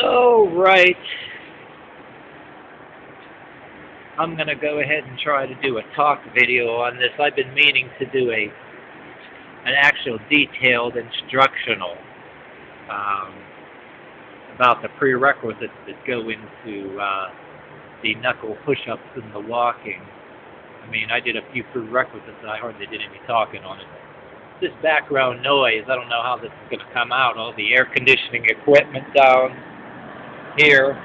Oh, right. I'm going to go ahead and try to do a talk video on this. I've been meaning to do an actual detailed instructional um, about the prerequisites that go into the knuckle push-ups and the walking. I mean, I did a few prerequisites and I hardly did any talking on it. This background noise, I don't know how this is going to come out. All the air conditioning equipment down here.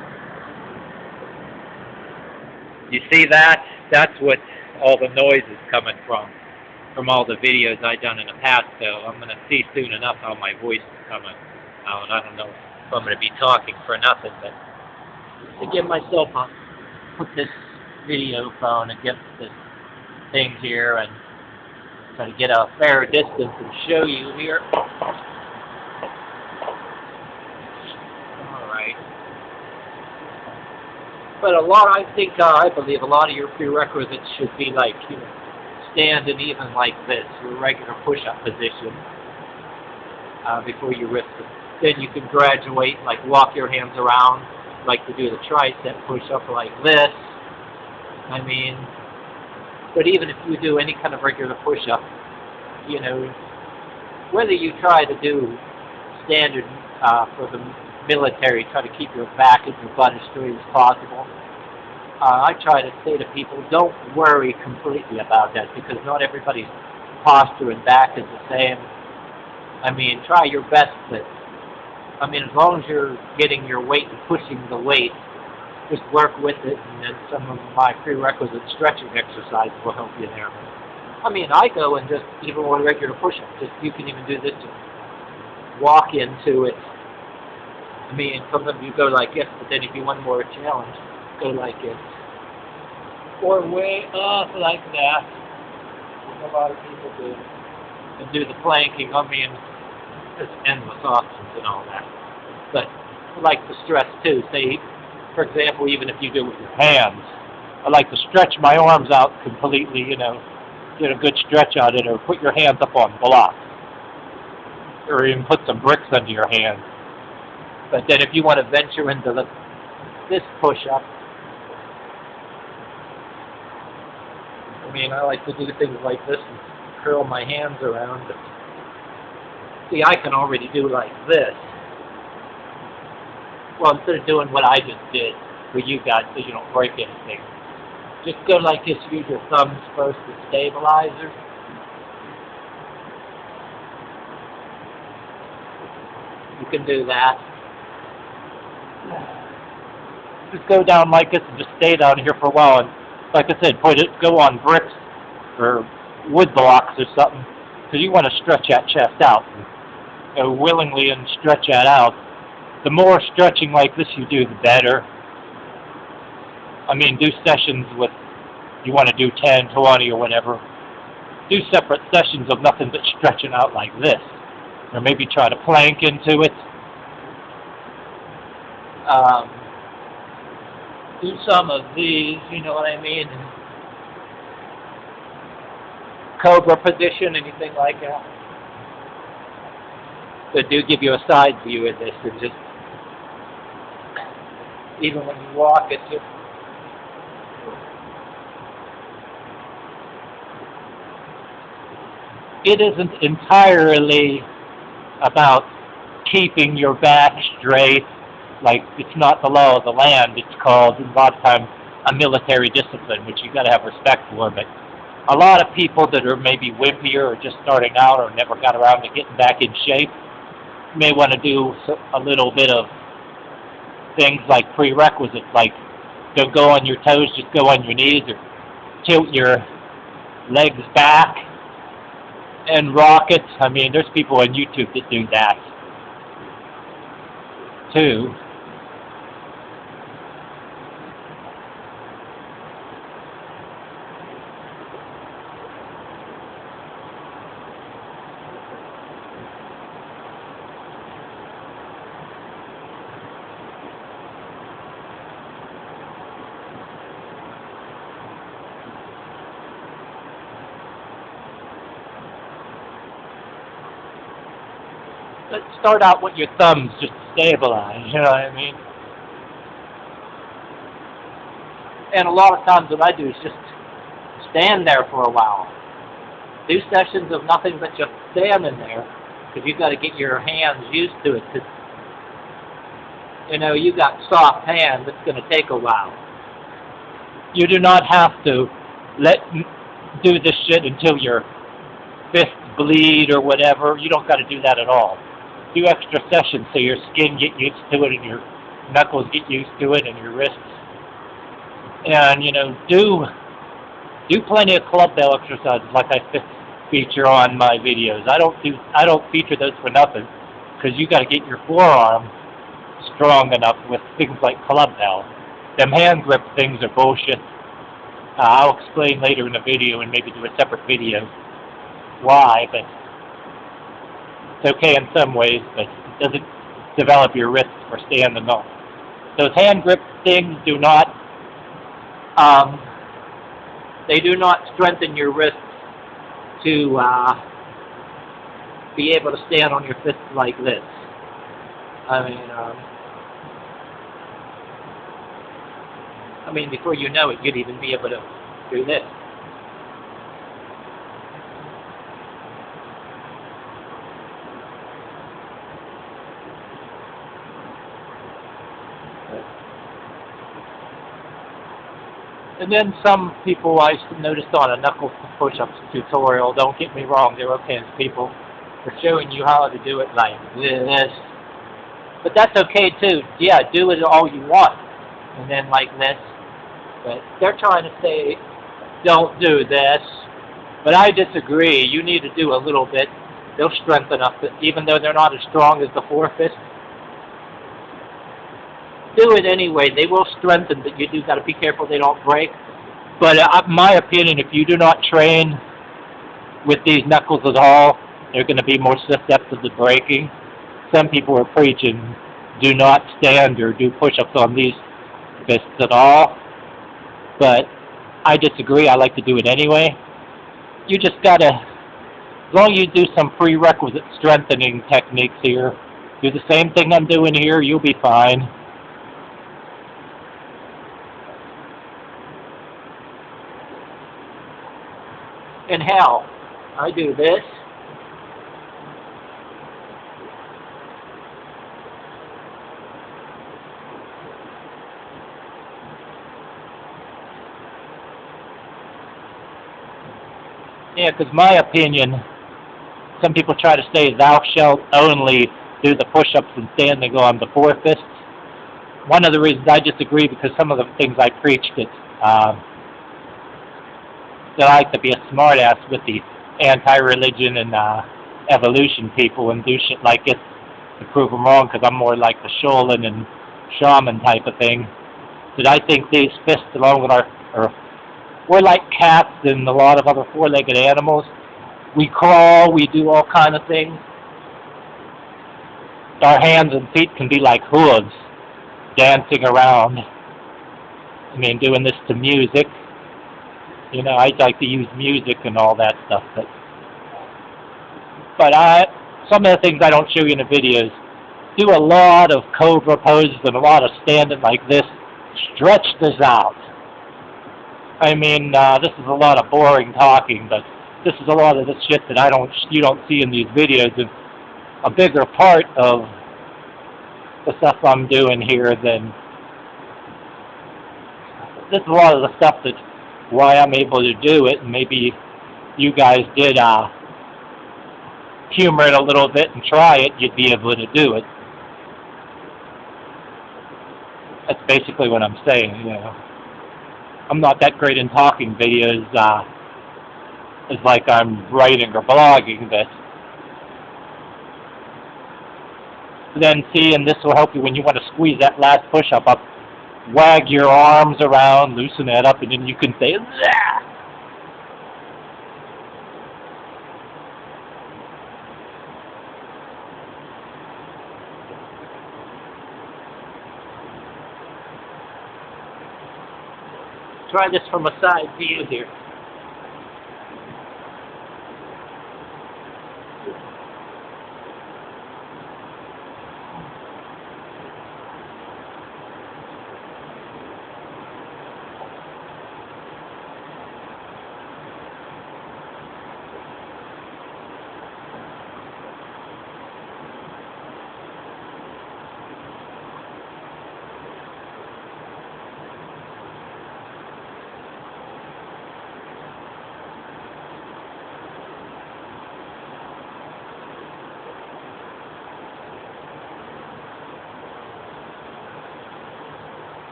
You see that? That's what all the noise is coming from all the videos I've done in the past. So I'm going to see soon enough how my voice is coming out. I don't know if I'm going to be talking for nothing, but to give myself put this video phone against this thing here and try to get a fair distance and show you here. Alright. But I believe a lot of your prerequisites should be like, you know, standing even like this, your regular push-up position, before you risk it. Then you can graduate, like walk your hands around, like to do the tricep push-up like this. I mean, but even if you do any kind of regular push-up, you know, whether you try to do standard for the military, try to keep your back and your butt as straight as possible, I try to say to people, don't worry completely about that, because not everybody's posture and back is the same. I mean, try your best, but I mean, as long as you're getting your weight and pushing the weight, just work with it, and then some of my prerequisite stretching exercises will help you there. I mean, I go and just, even one regular push-up, just you can even do this, just walk into it. I mean, sometimes you go like this, but then if you want more challenge, go like this. Or way up like that, like a lot of people do. And do the planking. I mean, there's endless options and all that. But I like to stress too. Say, for example, even if you do it with your hands, I like to stretch my arms out completely, you know, get a good stretch on it, or put your hands up on blocks. Or even put some bricks under your hands. But then if you want to venture into this push-up, I mean, I like to do things like this and curl my hands around. But see, I can already do like this. Well, instead of doing what I just did for you guys so you don't break anything, just go like this, use your thumbs first as stabilizer. You can do that. Just go down like this and just stay down here for a while. And like I said, go on bricks or wood blocks or something, because you want to stretch that chest out. And, you know, willingly and stretch that out. The more stretching like this you do, the better. I mean, do sessions with, you want to do 10, 20 or whatever. Do separate sessions of nothing but stretching out like this. Or maybe try to plank into it. Do some of these, you know what I mean? Cobra position, anything like that. So do give you a side view of this, and just, even when you walk, it's just, it isn't entirely about keeping your back straight. Like, it's not the law of the land. It's called, a lot of times, a military discipline, which you got to have respect for. But a lot of people that are maybe wimpier or just starting out or never got around to getting back in shape may want to do a little bit of things like prerequisites, like don't go on your toes, just go on your knees, or tilt your legs back and rock it. I mean, there's people on YouTube that do that too. Let's start out with your thumbs just to stabilize, you know what I mean? And a lot of times what I do is just stand there for a while. Do sessions of nothing but just standing there, because you've got to get your hands used to it. Cause, you know, you got soft hands, it's going to take a while. You do not have to do this shit until your fists bleed or whatever. You don't got to do that at all. Do extra sessions so your skin get used to it and your knuckles get used to it and your wrists. And, you know, do plenty of club bell exercises like I feature on my videos. I don't feature those for nothing, because you got to get your forearm strong enough with things like club bell. Them hand grip things are bullshit. I'll explain later in the video and maybe do a separate video why, but it's okay in some ways, but it doesn't develop your wrists for standing up. Those hand grip things do not strengthen your wrists to be able to stand on your fists like this. I mean, before you know it, you'd even be able to do this. And then some people I noticed on a knuckle push-ups tutorial, don't get me wrong, they're okay as people, are showing you how to do it like this. But that's okay too. Yeah, do it all you want. And then like this. But they're trying to say, don't do this. But I disagree. You need to do a little bit. They'll strengthen up, even though they're not as strong as the four-fist. Do it anyway. They will strengthen, but you do got to be careful they don't break. But in my opinion, if you do not train with these knuckles at all, they're going to be more susceptible to breaking. Some people are preaching, do not stand or do push-ups on these fists at all. But I disagree. I like to do it anyway. You just got to, as long as you do some prerequisite strengthening techniques here, do the same thing I'm doing here, you'll be fine. And how? I do this. Yeah, because my opinion, some people try to say thou shalt only do the push-ups and standing on the four fists. One of the reasons I disagree, because some of the things I preach that I like to be a smartass with the anti-religion and evolution people and do shit like it to prove them wrong, because I'm more like the Shaolin and shaman type of thing. That I think these fists, along with we're like cats and a lot of other four-legged animals. We crawl, we do all kind of things. Our hands and feet can be like hooves, dancing around. I mean, doing this to music. You know, I like to use music and all that stuff. But some of the things I don't show you in the videos, do a lot of cobra poses and a lot of standing like this. Stretch this out. I mean, this is a lot of boring talking, but this is a lot of the shit that you don't see in these videos. And a bigger part of the stuff I'm doing here than this is a lot of the stuff that's why I'm able to do it. And maybe you guys did humor it a little bit and try it, you'd be able to do it. That's basically what I'm saying, you know. I'm not that great in talking videos. It's like I'm writing or blogging, but then see, and this will help you when you want to squeeze that last push-up up. Wag your arms around, loosen that up, and then you can say, "Zah!" Try this from a side view here.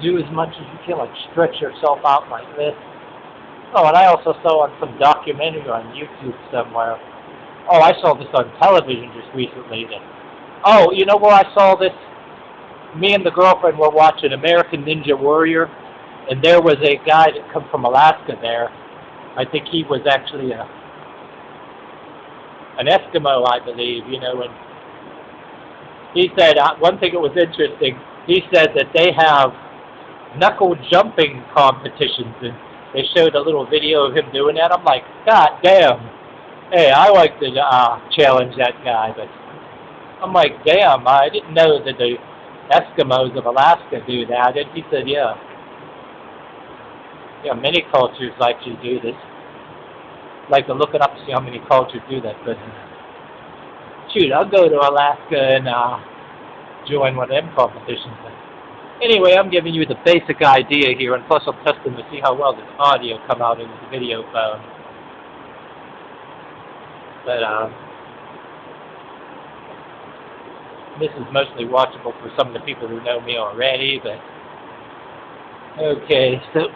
do as much as you can, like stretch yourself out like this. Oh, and I also saw on some documentary on YouTube somewhere. Oh, I saw this on television just recently. Oh, you know where I saw this? Me and the girlfriend were watching American Ninja Warrior, and there was a guy that come from Alaska there. I think he was actually an Eskimo, I believe, you know, and he said, one thing that was interesting, he said that they have knuckle jumping competitions, and they showed a little video of him doing that. I'm like, God damn. Hey, I like to challenge that guy, but I'm like, damn, I didn't know that the Eskimos of Alaska do that. And he said, yeah. Yeah, many cultures like to do this. Like to look it up to see how many cultures do that. But shoot, I'll go to Alaska and join one of them competitions. Anyway, I'm giving you the basic idea here, and plus I'm testing to see how well this audio come out in the video phone. But this is mostly watchable for some of the people who know me already. But okay, so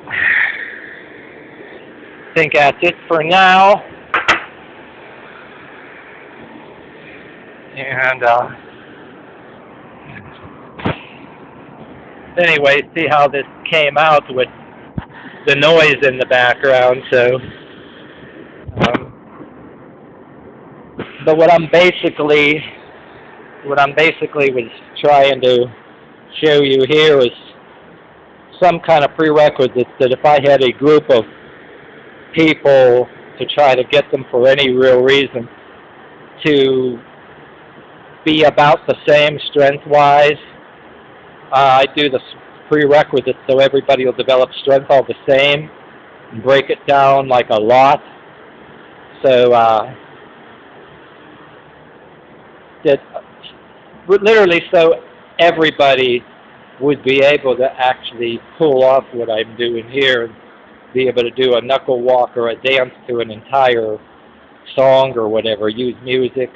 I think that's it for now. And anyway, see how this came out with the noise in the background. So, but what I'm basically was trying to show you here is some kind of prerequisites that if I had a group of people to try to get them for any real reason to be about the same strength-wise, I do the prerequisites so everybody will develop strength all the same and break it down like a lot. So that literally so everybody would be able to actually pull off what I'm doing here and be able to do a knuckle walk or a dance to an entire song or whatever, use music.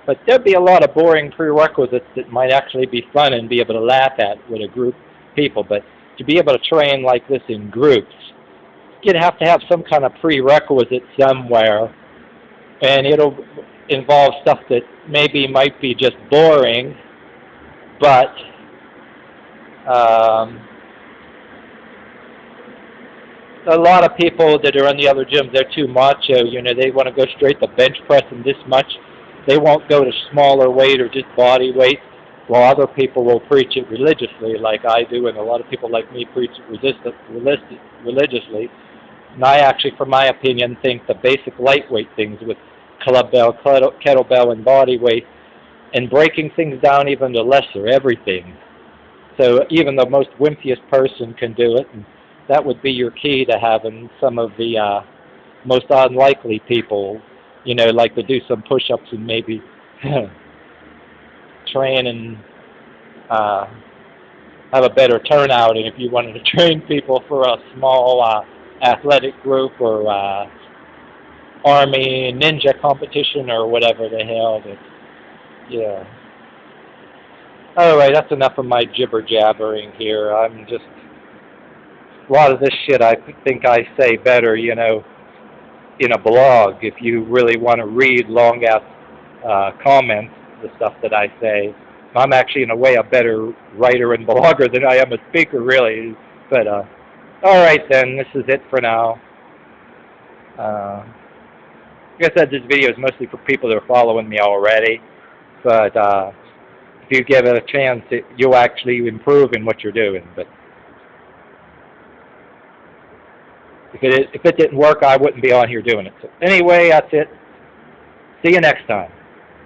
But there'd be a lot of boring prerequisites that might actually be fun and be able to laugh at with a group of people. But to be able to train like this in groups, you'd have to have some kind of prerequisite somewhere, and it'll involve stuff that maybe might be just boring, but a lot of people that are in the other gyms, they're too macho, you know, they want to go straight to bench pressing this much. They won't go to smaller weight or just body weight, while other people will preach it religiously like I do, and a lot of people like me preach it religiously. And I actually, for my opinion, think the basic lightweight things with club bell, kettlebell, and body weight, and breaking things down even to lesser, everything. So even the most wimpiest person can do it, and that would be your key to having some of the most unlikely people, you know, like to do some push-ups and maybe train and have a better turnout. And if you wanted to train people for a small athletic group or army ninja competition or whatever the hell, but yeah. Alright, that's enough of my jibber-jabbering here. I'm just, a lot of this shit I think I say better, you know, in a blog, if you really want to read long-ass comments, the stuff that I say. I'm actually, in a way, a better writer and blogger than I am a speaker, really. But, alright then, this is it for now. Like I said, this video is mostly for people that are following me already. But, if you give it a chance, you'll actually improve in what you're doing. But if it didn't work, I wouldn't be on here doing it. So anyway, that's it. See you next time.